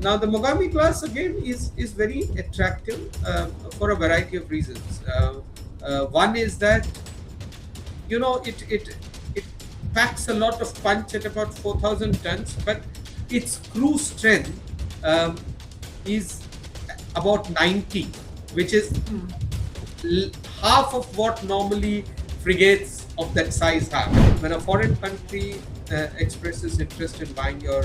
Now, the Mogami class again is very attractive for a variety of reasons. One is that it packs a lot of punch at about 4,000 tons, but its crew strength um, is about 90, which is l- half of what normally frigates of that size have. When a foreign country expresses interest in buying your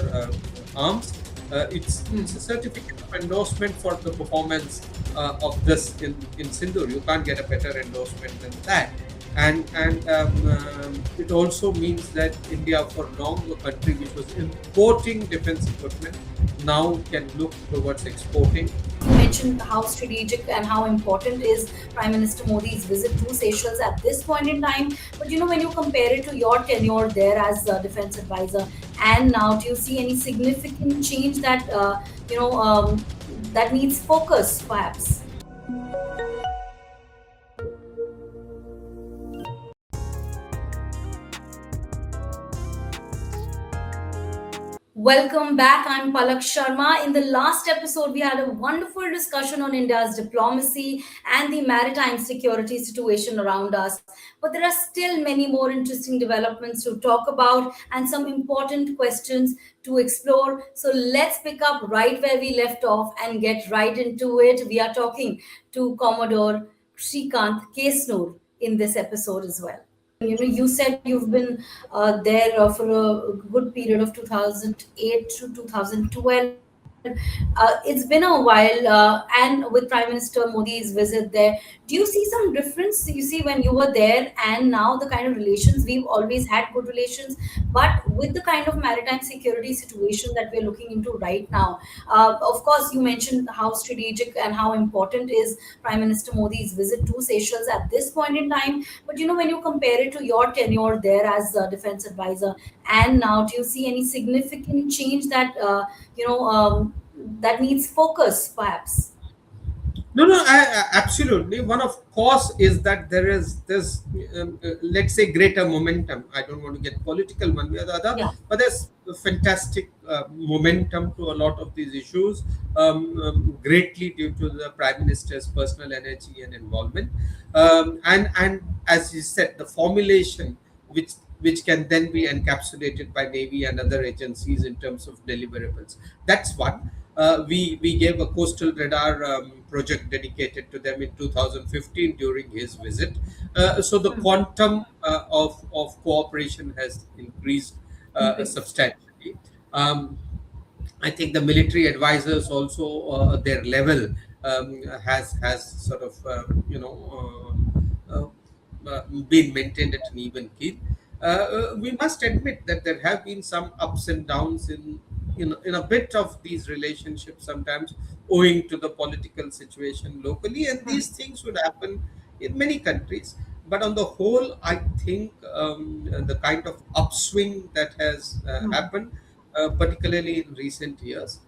arms, it's a certificate of endorsement for the performance of this in Sindoor. You can't get a better endorsement than that. And it also means that India, for long, a country which was importing defense equipment, now can look towards exporting. You mentioned how strategic and how important is Prime Minister Modi's visit to Seychelles at this point in time. But when you compare it to your tenure there as a defense advisor, and now, do you see any significant change that that needs focus, perhaps? Welcome back. I'm Palak Sharma. In the last episode, we had a wonderful discussion on India's diplomacy and the maritime security situation around us. But there are still many more interesting developments to talk about and some important questions to explore. So let's pick up right where we left off and get right into it. We are talking to Commodore Shrikant Kesnur in this episode as well. You said you've been there for a good period of 2008 to 2012. It's been a while, and with Prime Minister Modi's visit there, do you see some difference? You see, when you were there and now, the kind of relations we've always had good relations, but with the kind of maritime security situation that we're looking into right now. Of course, you mentioned how strategic and how important is Prime Minister Modi's visit to Seychelles at this point in time. But when you compare it to your tenure there as a defense advisor, and now, do you see any significant change that that needs focus, perhaps? No, no, absolutely. One of course is that there is this, let's say, greater momentum. I don't want to get political one way or the other, Yeah. but there's a fantastic momentum to a lot of these issues, greatly due to the Prime Minister's personal energy and involvement. And as you said, the formulation which can then be encapsulated by Navy and other agencies in terms of deliverables. That's one. We gave a coastal radar project dedicated to them in 2015 during his visit. So the quantum of cooperation has increased Increase. substantially. Um, I think the military advisors also their level has sort of been maintained at an even keel. We must admit that there have been some ups and downs in a bit of these relationships sometimes, owing to the political situation locally, and these things would happen in many countries. But on the whole, I think the kind of upswing that has happened, particularly in recent years,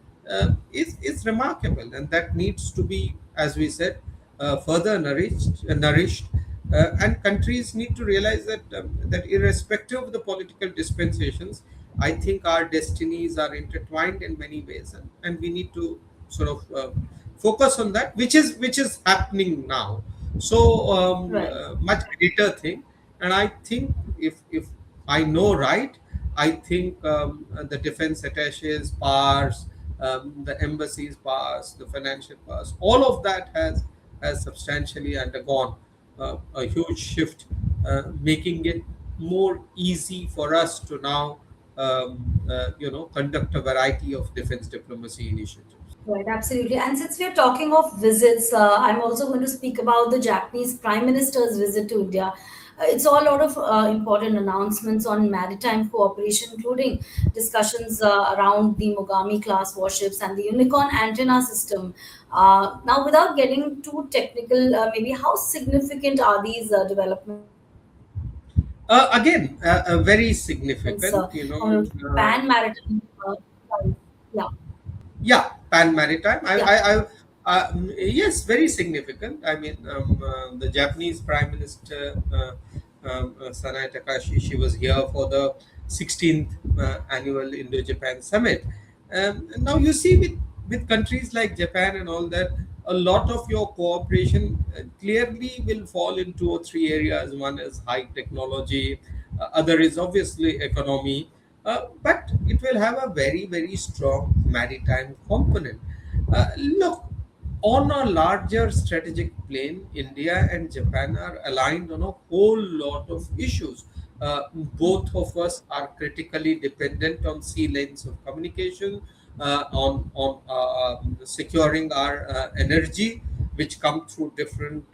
is remarkable, and that needs to be, as we said, further nourished. And countries need to realize that irrespective of the political dispensations, I think our destinies are intertwined in many ways, and we need to sort of focus on that, which is happening now. So Right. much greater thing, and I think if I know right, I think the defense attaches powers, the embassies powers, the financial powers, all of that has substantially undergone a huge shift, making it more easy for us to now conduct a variety of defense diplomacy initiatives. Right, absolutely. And since we are talking of visits, I'm also going to speak about the Japanese Prime Minister's visit to India. It's all a lot of important announcements on maritime cooperation, including discussions around the Mogami class warships and the Unicorn antenna system. Now, without getting too technical, maybe how significant are these developments Again, very significant, on pan maritime? Yeah. yeah, pan maritime. Yeah. Yes, very significant. I mean, the Japanese Prime Minister Sanae Takashi, she was here for the 16th annual Indo-Japan Summit. Now you see, with with countries like Japan and all that, a lot of your cooperation clearly will fall in two or three areas. One is high technology, other is obviously economy, but it will have a very, very strong maritime component. Look, on a larger strategic plane, India and Japan are aligned on a whole lot of issues. Both of us are critically dependent on sea lanes of communication, on securing our energy, which come through different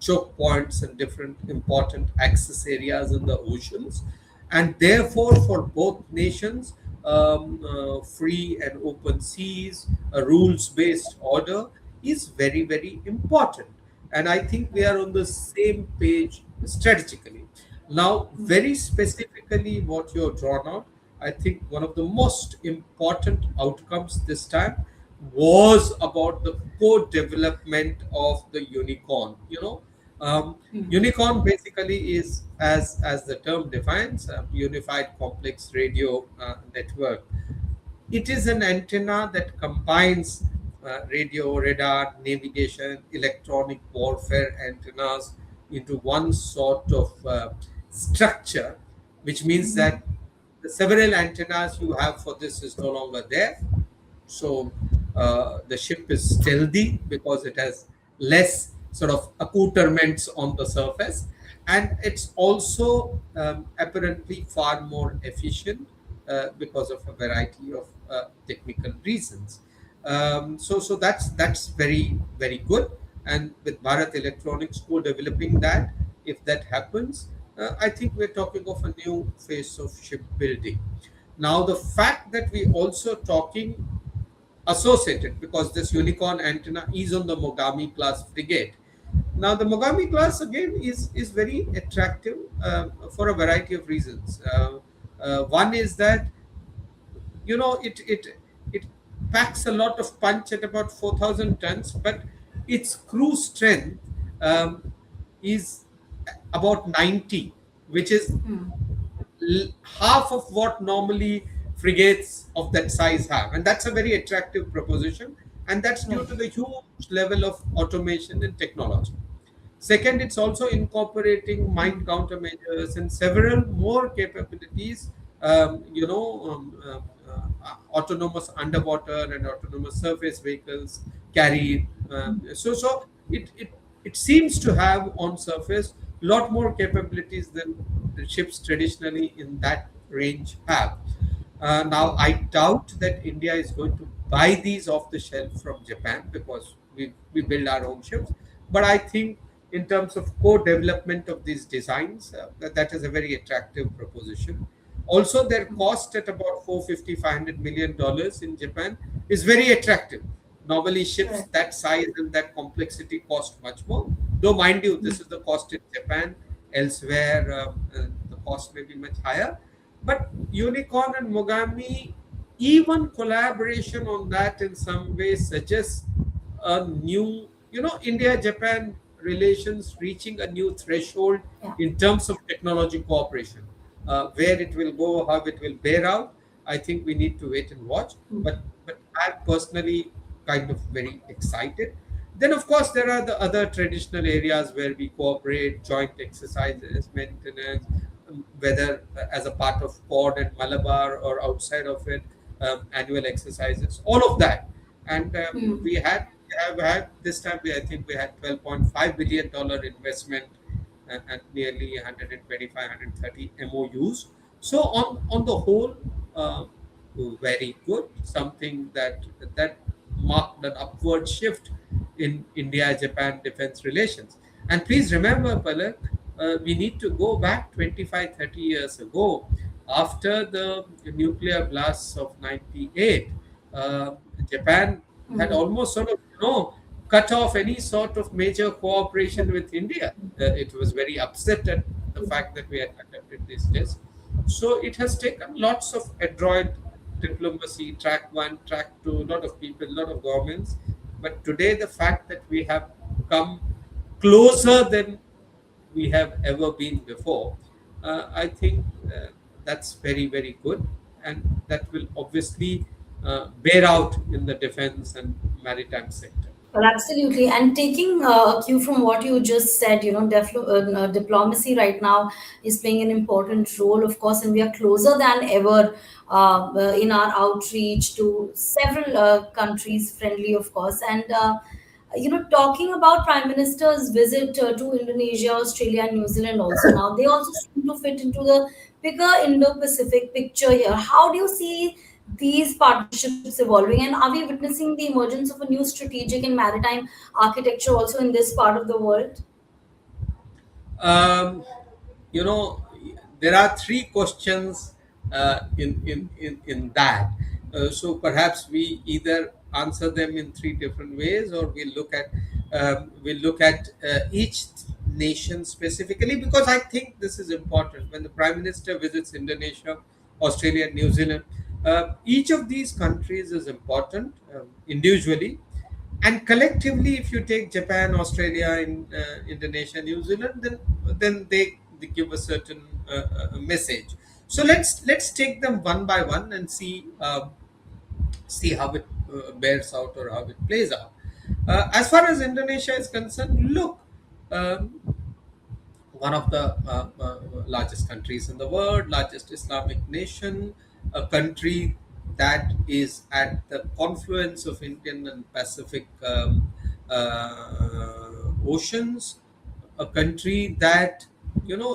choke points and different important access areas in the oceans. And therefore, for both nations, free and open seas, a rules based order is very, very important. And I think we are on the same page strategically. Now, very specifically, what you're drawn out, I think one of the most important outcomes this time was about the co-development of the unicorn. Unicorn basically is, as the term defines, a unified complex radio network. It is an antenna that combines radio, radar, navigation, electronic warfare antennas into one sort of structure, which means that the several antennas you have for this is no longer there. So the ship is stealthy because it has less sort of accoutrements on the surface, and it's also apparently far more efficient because of a variety of technical reasons. So that's very, very good. And with Bharat Electronics co-developing that, if that happens, I think we're talking of a new phase of shipbuilding. Now, the fact that we also talking associated, because this unicorn antenna is on the Mogami class frigate. Now, the Mogami class again is very attractive for a variety of reasons. One is that it packs a lot of punch at about 4,000 tons, but its crew strength is about 90, which is half of what normally frigates of that size have, and that's a very attractive proposition, and that's due Right. to the huge level of automation and technology. Second, it's also incorporating mine countermeasures and several more capabilities, autonomous underwater and autonomous surface vehicles carried. So it seems to have on surface a lot more capabilities than the ships traditionally in that range have. Now, I doubt that India is going to buy these off the shelf from Japan because we build our own ships. But I think, in terms of co-development of these designs, that is a very attractive proposition. Also, their cost at about 450 $500 million in Japan is very attractive. Normally, ships Right. that size and that complexity cost much more. Though, mind you, this is the cost in Japan. Elsewhere, the cost may be much higher. But Unicorn and Mogami, even collaboration on that in some way suggests a new, India Japan relations reaching a new threshold Yeah. in terms of technology cooperation. Where it will go, how it will bear out, I think we need to wait and watch. But I'm personally kind of very excited. Then, of course, there are the other traditional areas where we cooperate, joint exercises, maintenance, whether as a part of Quad and Malabar or outside of it, annual exercises, all of that. And we have had this time, I think we had $12.5 billion investment and nearly 125, 130 MOUs. So on the whole, uh, very good. Something that marked an upward shift in India-Japan defense relations. And please remember, Palak, we need to go back 25, 30 years ago. After the nuclear blasts of 98, Japan had almost sort of, cut off any sort of major cooperation with India. It was very upset at the fact that we had conducted this test. So it has taken lots of adroit diplomacy, track one, track two, a lot of people, a lot of governments. But today, the fact that we have come closer than we have ever been before, I think that's very, very good. And that will obviously bear out in the defense and maritime sector. Well, absolutely. And taking a cue from what you just said, diplomacy right now is playing an important role, of course, and we are closer than ever in our outreach to several countries, friendly, of course. And talking about Prime Minister's visit to Indonesia, Australia, and New Zealand also now, they also seem to fit into the bigger Indo-Pacific picture here. How do you see these partnerships evolving, and are we witnessing the emergence of a new strategic and maritime architecture also in this part of the world? Um, you know, there are three questions in that. So perhaps we either answer them in three different ways, or we look at each nation specifically, because I think this is important. When the Prime Minister visits Indonesia, Australia, New Zealand, each of these countries is important individually, and collectively. If you take Japan, Australia, Indonesia, New Zealand, then they give a certain message. So let's take them one by one and see how it bears out, or how it plays out. As far as Indonesia is concerned, look, um, one of the largest countries in the world, largest Islamic nation, a country that is at the confluence of Indian and Pacific oceans, a country that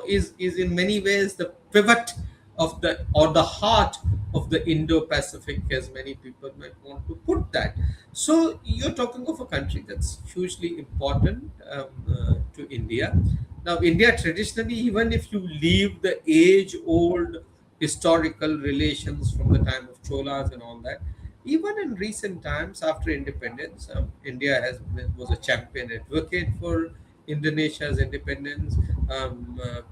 is in many ways the pivot of the, or the heart of the Indo-Pacific, as many people might want to put that. So you're talking of a country that's hugely important to India. Now, India traditionally, even if you leave the age-old historical relations from the time of Cholas and all that, even in recent times after independence, was a champion advocate for Indonesia's independence.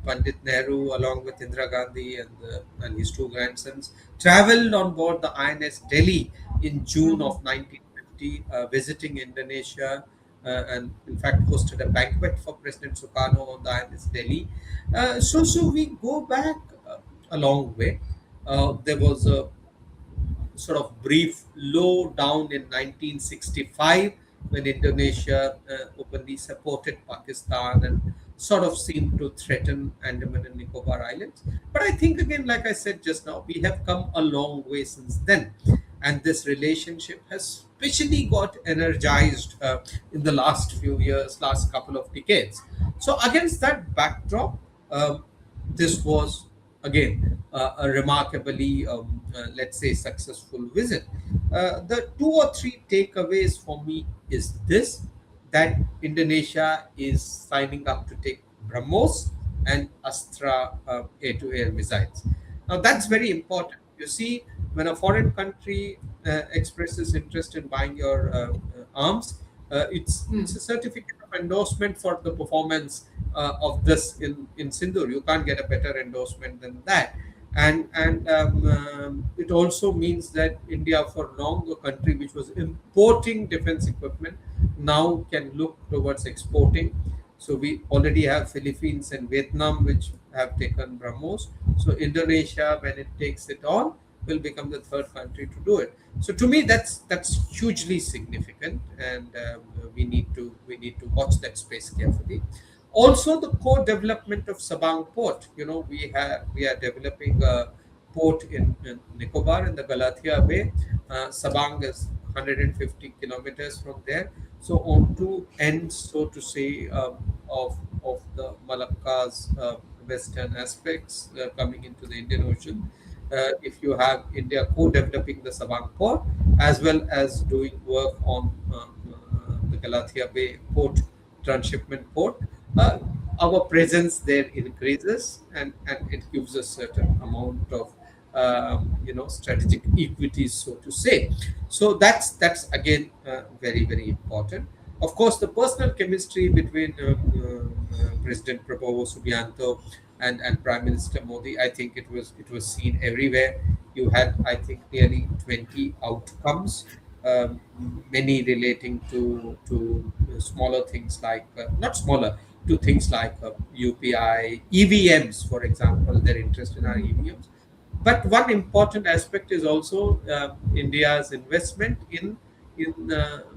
Pandit Nehru, along with Indira Gandhi and his two grandsons, traveled on board the INS Delhi in June Mhm. of 1950, visiting Indonesia, and in fact hosted a banquet for President Sukarno on the INS Delhi. So we go back a long way. There was a sort of brief low down in 1965, when Indonesia openly supported Pakistan and sort of seemed to threaten Andaman and Nicobar Islands. But I think, again, like I said just now, we have come a long way since then. And this relationship has especially got energized in the last few years, last couple of decades. So, against that backdrop, this was again a remarkably, let's say, successful visit. The two or three takeaways for me is this: that Indonesia is signing up to take BrahMos and Astra air-to-air missiles. Now that's very important. You see, when a foreign country expresses interest in buying your arms, it's a certificate of endorsement for the performance of this in Sindoor. You can't get a better endorsement than that. And it also means that India, for long, a country which was importing defense equipment, now can look towards exporting. So we already have Philippines and Vietnam which have taken BrahMos. So Indonesia, when it takes it on, will become the third country to do it. So to me, that's hugely significant, and we need to watch that space carefully. Also, the co-development of Sabang Port. We are developing a port in Nicobar in the Galathea Bay. Sabang is 150 kilometers from there. So on two ends, so to say, of the Malacca's western aspects coming into the Indian Ocean. If you have India co-developing the Sabang port, as well as doing work on the Galathea Bay port, transshipment port, uh, our presence there increases, and it gives a certain amount of strategic equities, so to say. So that's again very important. Of course, the personal chemistry between President Prabowo Subianto and Prime Minister Modi, I think it was seen everywhere. You had, I think, nearly 20 outcomes, um, many relating to smaller things, like not smaller, to things like UPI, EVMs, for example. Their interest in our EVMs, But one important aspect is also India's investment in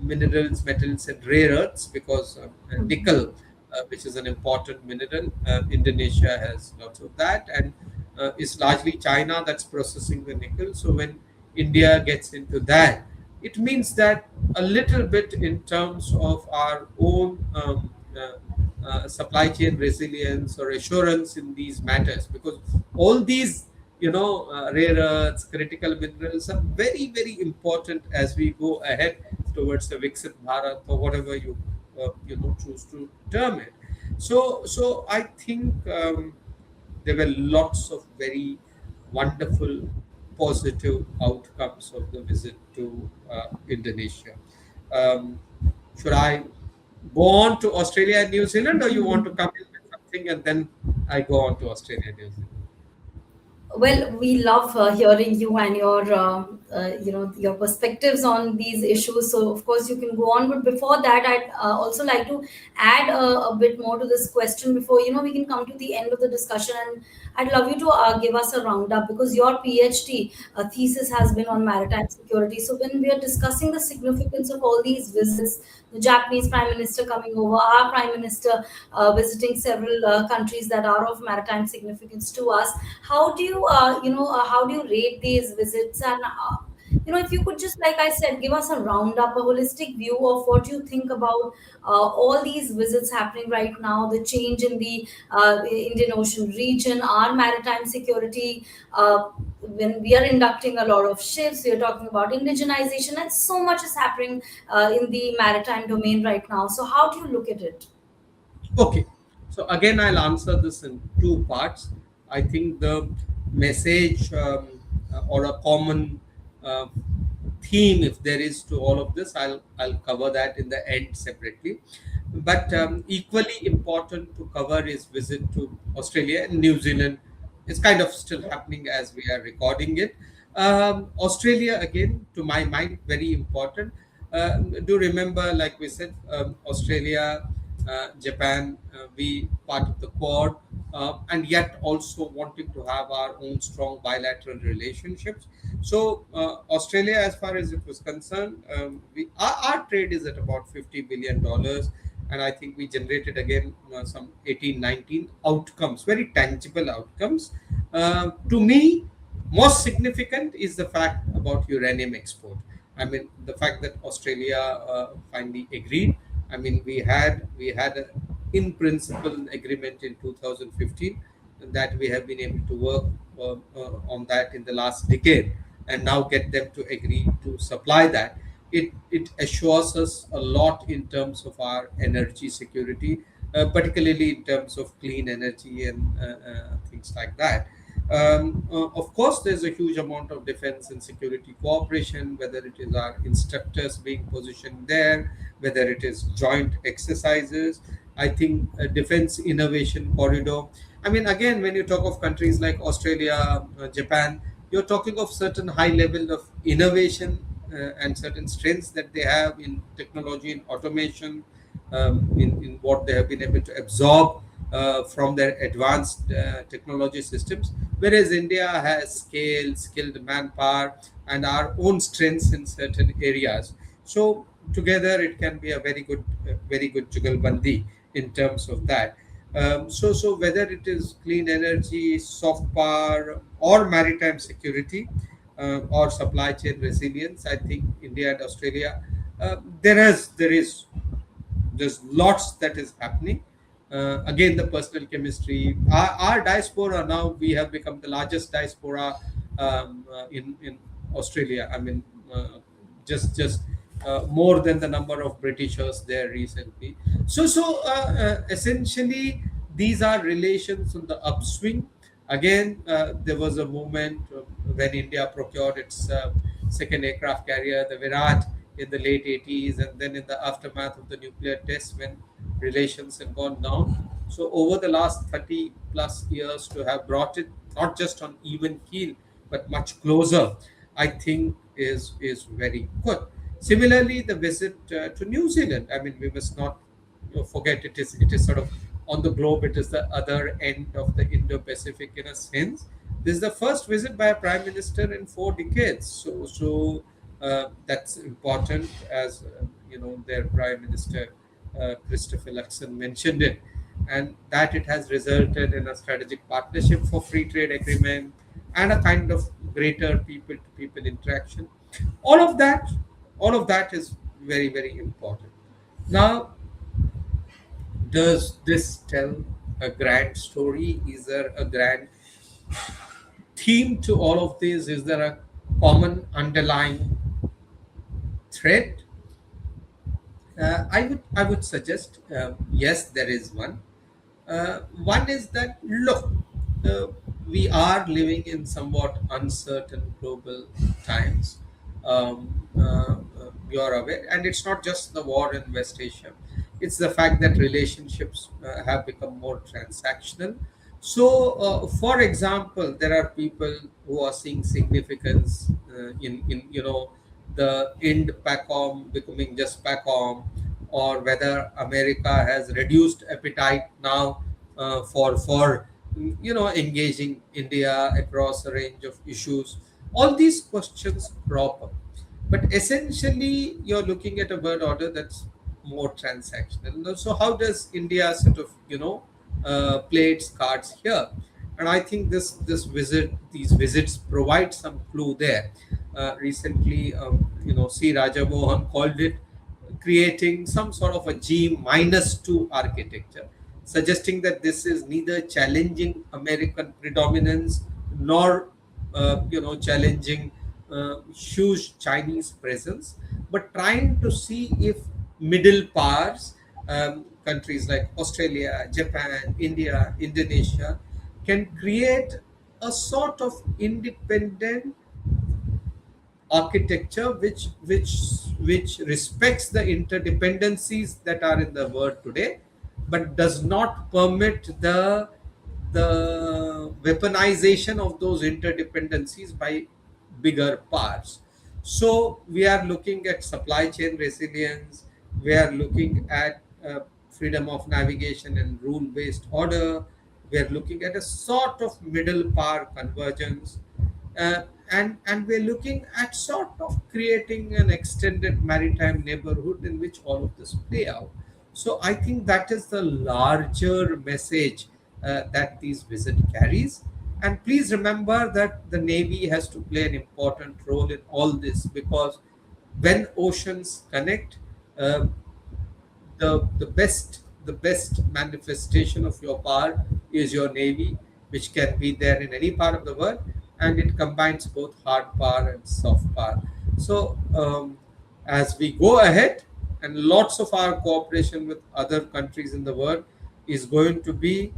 minerals, metals, and rare earths, because nickel, which is an important mineral, Indonesia has lots of that, and it's largely China that's processing the nickel. So when India gets into that, it means that a little bit in terms of our own supply chain resilience or assurance in these matters, because all these, rare earths, critical minerals are very, very important as we go ahead towards the Viksit Bharat, or whatever you choose to term it. So I think there were lots of very wonderful positive outcomes of the visit to Indonesia. Um, should I go on to Australia and New Zealand, or you want to come in with something and then I go on to Australia and New Zealand? Well, we love hearing you and your, your perspectives on these issues. So, of course, you can go on. But before that, I'd also like to add a bit more to this question before we can come to the end of the discussion. And I'd love you to give us a roundup, because your PhD thesis has been on maritime security. So, when we are discussing the significance of all these visits, the Japanese Prime Minister coming over, our Prime Minister visiting several countries that are of maritime significance to us, how do you how do you rate these visits? And if you could just, like I said, give us a roundup, a holistic view of what you think about all these visits happening right now, the change in the Indian Ocean region, our maritime security. When we are inducting a lot of ships, we are talking about indigenization, and so much is happening in the maritime domain right now. So, how do you look at it? Okay. So again, I'll answer this in two parts. I think the message, or a common uh, theme, if there is, to all of this, I'll cover that in the end separately. But equally important to cover is visit to Australia and New Zealand. It's kind of still happening as we are recording it. Australia, again, to my mind, very important. Do remember, like we said, Australia, Japan, we part of the Quad, and yet also wanting to have our own strong bilateral relationships. So Australia, as far as it was concerned, our trade is at about $50 billion, and I think we generated again some 18, 19 outcomes, very tangible outcomes. To me, most significant is the fact about uranium export. I mean, the fact that Australia finally agreed. I mean, we had a in principle agreement in 2015, that we have been able to work on that in the last decade, and now get them to agree to supply that. It assures us a lot in terms of our energy security, particularly in terms of clean energy and things like that. Of course, there's a huge amount of defense and security cooperation, whether it is our instructors being positioned there, whether it is joint exercises. I think a defense innovation corridor. I mean, again, when you talk of countries like Australia, Japan, you're talking of certain high level of innovation, and certain strengths that they have in technology and automation, in what they have been able to absorb from their advanced technology systems, whereas India has scale, skilled manpower, and our own strengths in certain areas. So together, it can be a very good jugalbandi in terms of that. So whether it is clean energy, soft power, or maritime security, or supply chain resilience, I think India and Australia, there is there's lots that is happening. Again, the personal chemistry, our diaspora, now we have become the largest diaspora in Australia. I mean, just more than the number of Britishers there recently. So essentially, these are relations on the upswing. Again, there was a moment when India procured its second aircraft carrier, the Virat, in the late 80s, and then in the aftermath of the nuclear tests, when relations had gone down. So over the last 30 plus years, to have brought it not just on even keel but much closer, I think is very good. Similarly, the visit to New Zealand. I mean, we must not forget, it is sort of on the globe. It is the other end of the Indo-Pacific in a sense. This is the first visit by a prime minister in 4 decades. That's important, as their prime minister, Christopher Luxon, mentioned it, and that it has resulted in a strategic partnership for free trade agreement and a kind of greater people-to-people interaction. All of that, all of that is very, very important. Now, does this tell a grand story? Is there a grand theme to all of this? Is there a common underlying thread? I would suggest, yes, there is one. One is that, look, uh, we are living in somewhat uncertain global times. You're aware, and it's not just the war in West Asia. It's the fact that relationships have become more transactional. So, for example, there are people who are seeing significance in the Indo-Pacom becoming just Pacom, or whether America has reduced appetite now for engaging India across a range of issues. All these questions crop up, but essentially you're looking at a world order that's more transactional. Now, so how does India sort of play its cards here? And I think these visits provide some clue there. Recently, C. Rajamohan called it creating some sort of a G-2 architecture, suggesting that this is neither challenging American predominance nor challenging huge Chinese presence, but trying to see if middle powers, countries like Australia, Japan, India, Indonesia, can create a sort of independent architecture which respects the interdependencies that are in the world today, but does not permit the weaponization of those interdependencies by bigger parts. So we are looking at supply chain resilience, we are looking at freedom of navigation and rule based order, we are looking at a sort of middle power convergence, uh, and we're looking at sort of creating an extended maritime neighborhood in which all of this play out. So I think that is the larger message that these visit carries. And please remember that the Navy has to play an important role in all this, because when oceans connect, uh, the best manifestation of your power is your navy, which can be there in any part of the world, and it combines both hard power and soft power. So as we go ahead, and lots of our cooperation with other countries in the world is going to be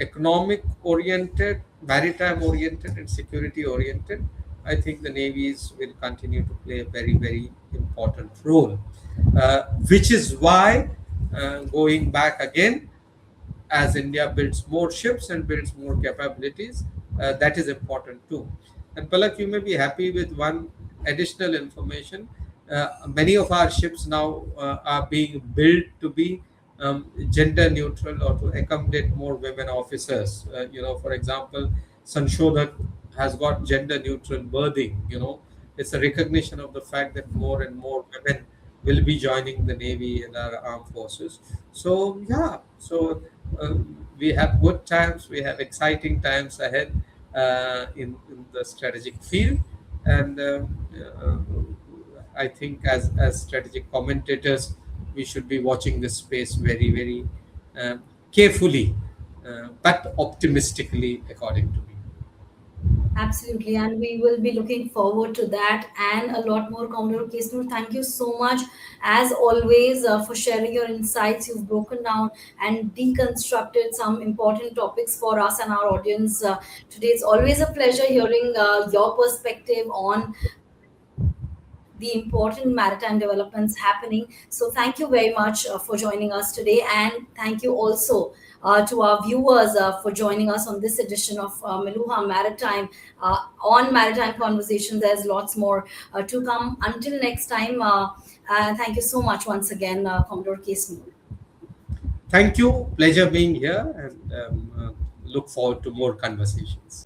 economic oriented, maritime oriented, and security oriented. I think the navies will continue to play a very, very important role, which is why, going back again, as India builds more ships and builds more capabilities, that is important too. And Palak, you may be happy with one additional information. Many of our ships now are being built to be gender neutral, or to accommodate more women officers. For example, Sanshodak has got gender neutral berthing. It's a recognition of the fact that more and more women will be joining the Navy and our armed forces. So, yeah, so we have good times, we have exciting times ahead in the strategic field. And I think, as strategic commentators, we should be watching this space very, very carefully, but optimistically, according to me. Absolutely, and we will be looking forward to that and a lot more. Commodore Kesnur, thank you so much, as always, for sharing your insights. You've broken down and deconstructed some important topics for us and our audience today. It's always a pleasure hearing your perspective on the important maritime developments happening. So, thank you very much for joining us today, and thank you also to our viewers for joining us on this edition of Miluha Maritime. On Maritime Conversations, there's lots more to come. Until next time, thank you so much once again, Commodore Case. Thank you. Pleasure being here, and look forward to more conversations.